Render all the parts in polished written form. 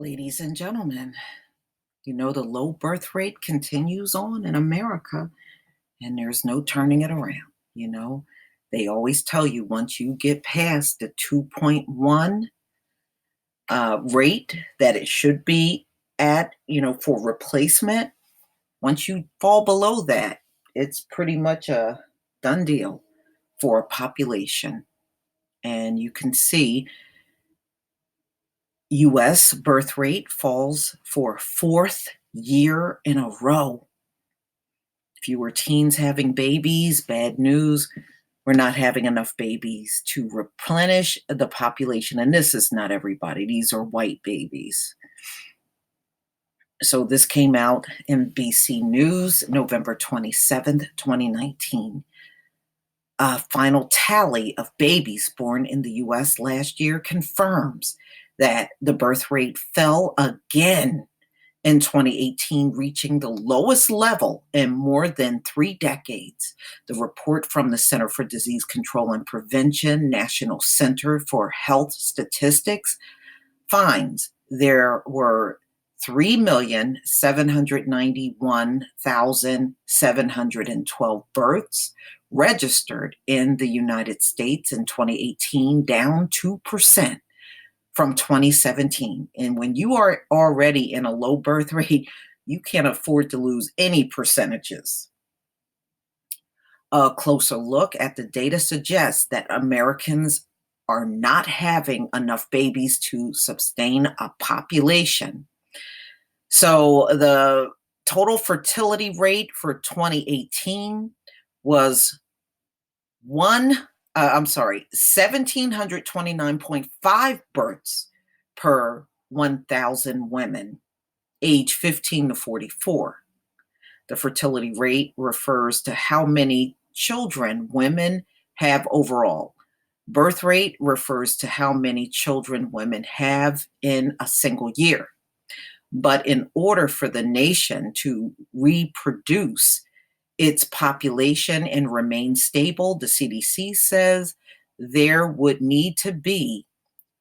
Ladies and gentlemen, the low birth rate continues on in America and there's no turning it around. You know, they always tell you once you get past the 2.1 rate that it should be at, for replacement, once you fall below that, it's pretty much a done deal for a population. And you can see US birth rate falls for a fourth year in a row. Fewer teens having babies, bad news. We're not having enough babies to replenish the population. And this is not everybody, these are white babies. So this came out in BC News, November 27th, 2019. A final tally of babies born in the US last year confirms that the birth rate fell again in 2018, reaching the lowest level in more than 3 decades. The report from the Center for Disease Control and Prevention, National Center for Health Statistics, finds there were 3,791,712 births registered in the United States in 2018, down 2% from 2017. And when you are already in a low birth rate, you can't afford to lose any percentages. A closer look at the data suggests that Americans are not having enough babies to sustain a population. So the total fertility rate for 2018 was 1,729.5 births per 1,000 women, age 15 to 44. The fertility rate refers to how many children women have overall. Birth rate refers to how many children women have in a single year. But in order for the nation to reproduce its population and remain stable, the CDC says there would need to be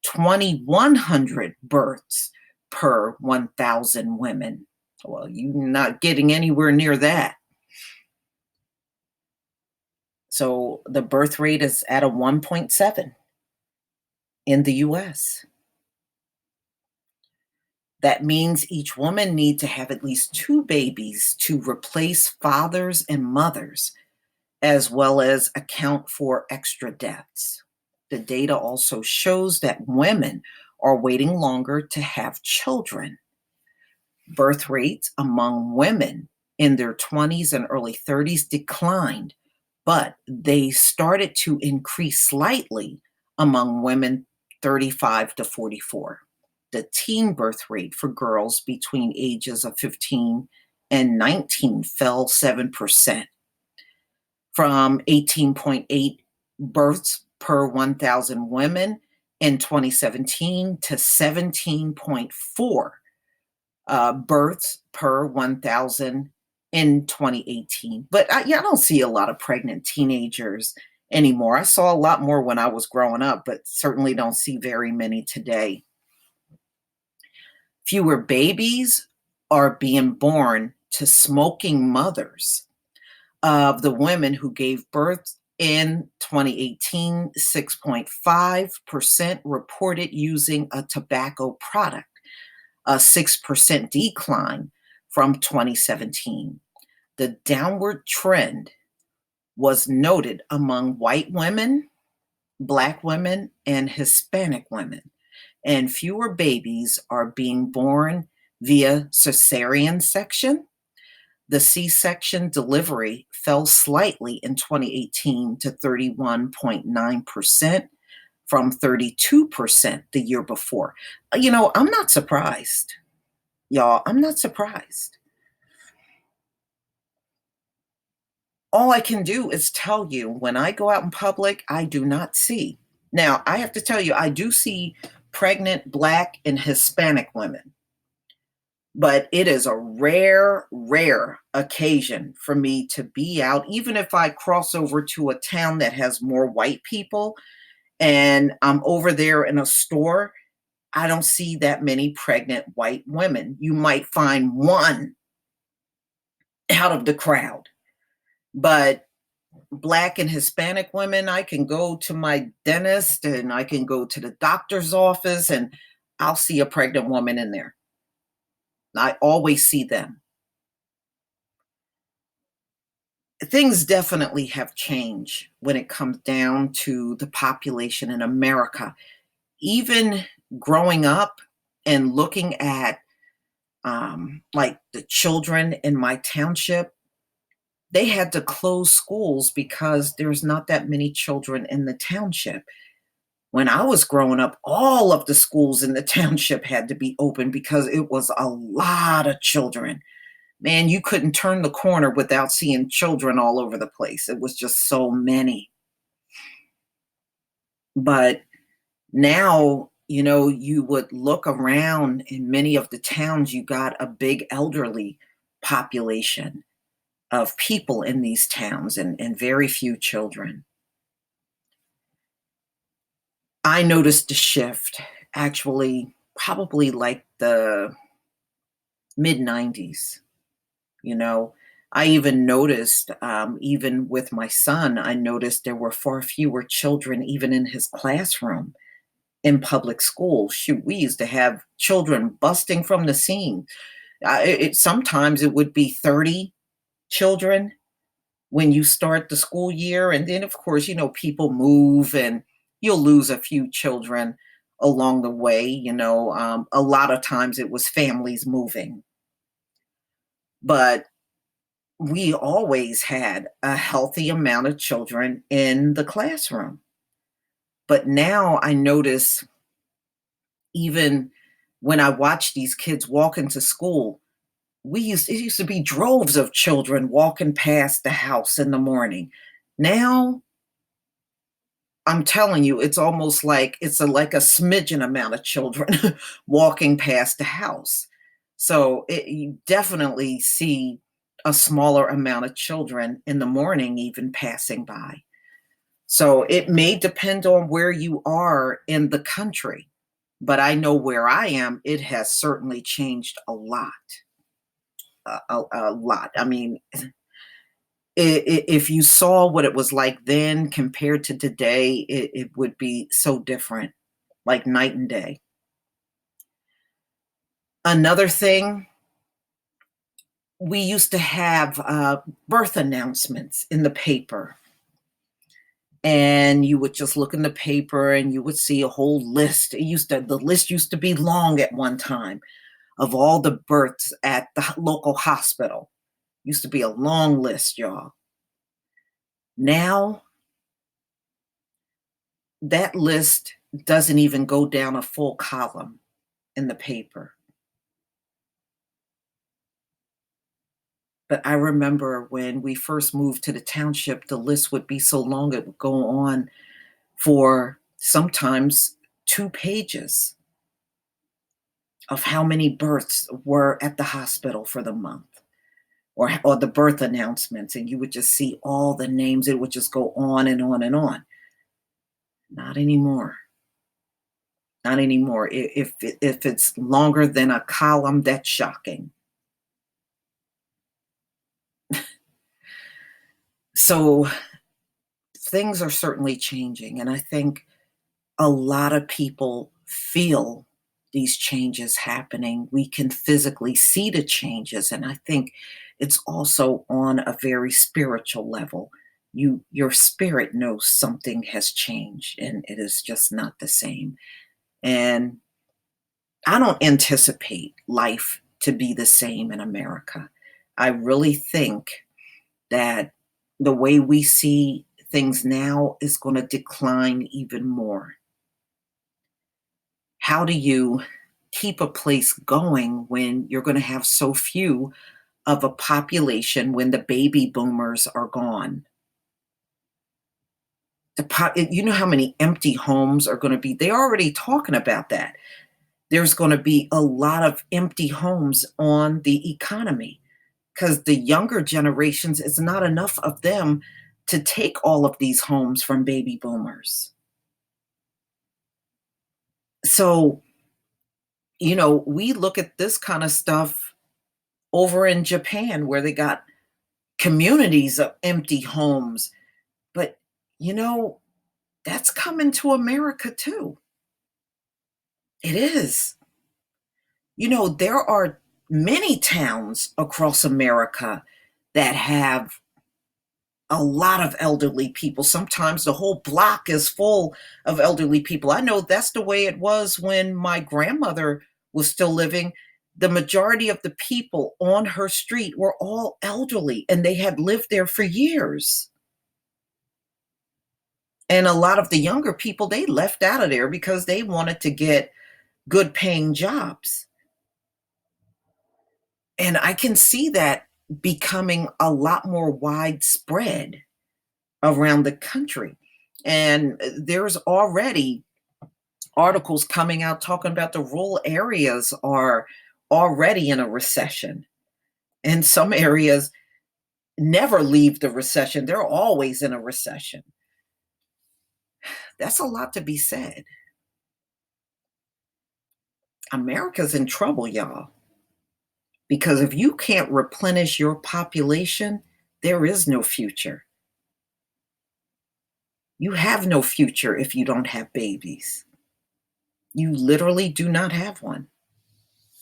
2,100 births per 1,000 women. Well, you're not getting anywhere near that. So the birth rate is at a 1.7 in the US. That means each woman needs to have at least 2 babies to replace fathers and mothers, as well as account for extra deaths. The data also shows that women are waiting longer to have children. Birth rates among women in their 20s and early 30s declined, but they started to increase slightly among women 35 to 44. The teen birth rate for girls between ages of 15 and 19 fell 7%, from 18.8 births per 1,000 women in 2017 to 17.4 births per 1,000 in 2018. But I don't see a lot of pregnant teenagers anymore. I saw a lot more when I was growing up, but certainly don't see very many today. Fewer babies are being born to smoking mothers. Of the women who gave birth in 2018, 6.5% reported using a tobacco product, a 6% decline from 2017. The downward trend was noted among white women, Black women, and Hispanic women, and fewer babies are being born via cesarean section. The C-section delivery fell slightly in 2018 to 31.9% from 32% the year before. I'm not surprised. Y'all, I'm not surprised. All I can do is tell you when I go out in public, I do not see. Now, I have to tell you, I do see pregnant Black and Hispanic women. But it is a rare, rare occasion for me to be out, even if I cross over to a town that has more white people and I'm over there in a store I don't see that many pregnant white women. You might find one out of the crowd, but Black and Hispanic women, I can go to my dentist and I can go to the doctor's office and I'll see a pregnant woman in there. I always see them. Things definitely have changed when it comes down to the population in America. Even growing up and looking at like the children in my township, they had to close schools because there's not that many children in the township. When I was growing up, all of the schools in the township had to be open because it was a lot of children. Man, you couldn't turn the corner without seeing children all over the place. It was just so many. But now, you would look around in many of the towns, you got a big elderly population of people in these towns and very few children. I noticed a shift actually probably like the mid 90s. You know, I even noticed, even with my son, I noticed there were far fewer children even in his classroom in public school. Shoot, we used to have children busting from the seam. Sometimes it would be 30 children when you start the school year. And then, of course, people move and you'll lose a few children along the way. A lot of times it was families moving, but we always had a healthy amount of children in the classroom. But now I notice even when I watch these kids walk into school, it used to be droves of children walking past the house in the morning. Now, I'm telling you, it's almost like like a smidgen amount of children walking past the house. So you definitely see a smaller amount of children in the morning even passing by. So it may depend on where you are in the country, but I know where I am, it has certainly changed a lot. A lot. I mean, if you saw what it was like then compared to today, it would be so different, like night and day. Another thing, we used to have birth announcements in the paper, and you would just look in the paper and you would see a whole list. The list used to be long at one time of all the births at the local hospital. Used to be a long list, y'all. Now that list doesn't even go down a full column in the paper. But I remember when we first moved to the township, the list would be so long, it would go on for sometimes 2 pages of how many births were at the hospital for the month, or the birth announcements. And you would just see all the names. It would just go on and on and on. Not anymore. Not anymore. If it's longer than a column, that's shocking. So things are certainly changing. And I think a lot of people feel these changes happening. We can physically see the changes. And I think it's also on a very spiritual level. Your spirit knows something has changed and it is just not the same. And I don't anticipate life to be the same in America. I really think that the way we see things now is going to decline even more. How do you keep a place going when you're going to have so few of a population when the baby boomers are gone? You know how many empty homes are going to be? They're already talking about that. There's going to be a lot of empty homes on the economy because the younger generations, it's not enough of them to take all of these homes from baby boomers. So We look at this kind of stuff over in Japan where they got communities of empty homes. But, you know, that's coming to America too. It is. There are many towns across America that have a lot of elderly people. Sometimes the whole block is full of elderly people. I know that's the way it was when my grandmother was still living. The majority of the people on her street were all elderly and they had lived there for years. And a lot of the younger people, they left out of there because they wanted to get good paying jobs. And I can see that becoming a lot more widespread around the country. And there's already articles coming out talking about the rural areas are already in a recession. And some areas never leave the recession, they're always in a recession. That's a lot to be said. America's in trouble, y'all. Because if you can't replenish your population, there is no future. You have no future if you don't have babies. You literally do not have one.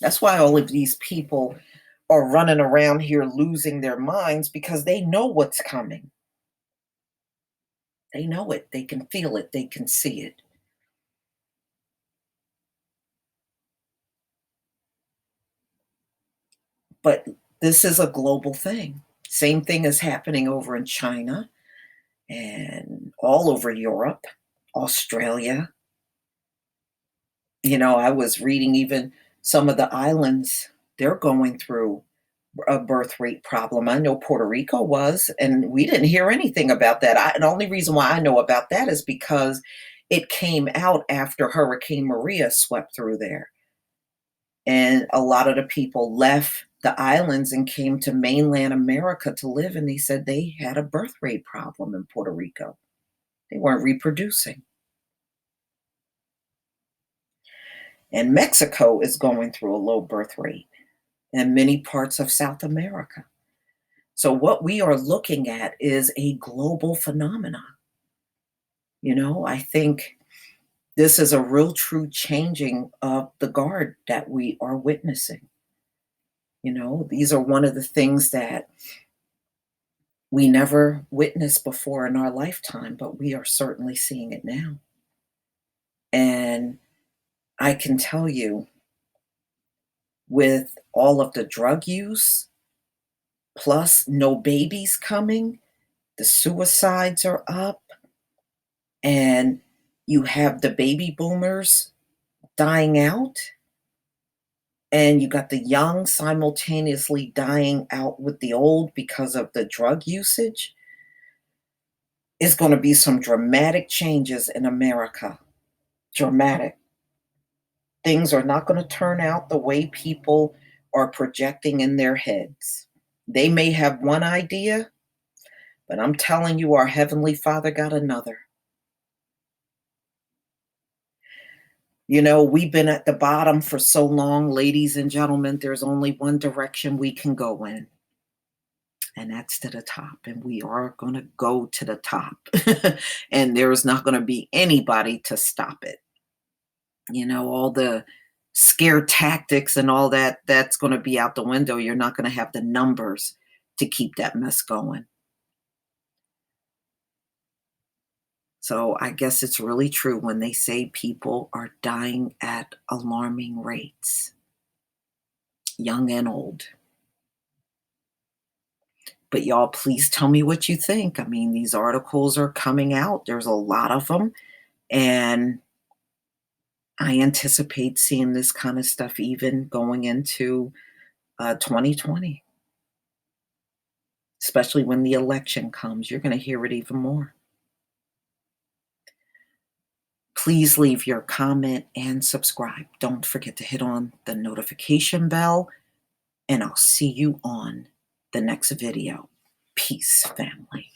That's why all of these people are running around here losing their minds because they know what's coming. They know it. They can feel it. They can see it. But this is a global thing. Same thing is happening over in China and all over Europe, Australia. I was reading even some of the islands, they're going through a birth rate problem. I know Puerto Rico was, and we didn't hear anything about that. The only reason why I know about that is because it came out after Hurricane Maria swept through there. And a lot of the people left the islands and came to mainland America to live, and they said they had a birth rate problem in Puerto Rico. They weren't reproducing. And Mexico is going through a low birth rate, and many parts of South America. So what we are looking at is a global phenomenon. I think this is a real true changing of the guard that we are witnessing. These are one of the things that we never witnessed before in our lifetime, but we are certainly seeing it now. And I can tell you, with all of the drug use, plus no babies coming, the suicides are up, and you have the baby boomers dying out, and you got the young simultaneously dying out with the old because of the drug usage. Is going to be some dramatic changes in America. Dramatic. Things are not going to turn out the way people are projecting in their heads. They may have one idea, but I'm telling you, our Heavenly Father got another. We've been at the bottom for so long, ladies and gentlemen, there's only one direction we can go in, and that's to the top. And we are going to go to the top. And there's not going to be anybody to stop it. All the scare tactics and all that, that's going to be out the window. You're not going to have the numbers to keep that mess going. So I guess it's really true when they say people are dying at alarming rates, young and old. But y'all, please tell me what you think. I mean, these articles are coming out. There's a lot of them. And I anticipate seeing this kind of stuff even going into 2020. Especially when the election comes, you're going to hear it even more. Please leave your comment and subscribe. Don't forget to hit on the notification bell, and I'll see you on the next video. Peace, family.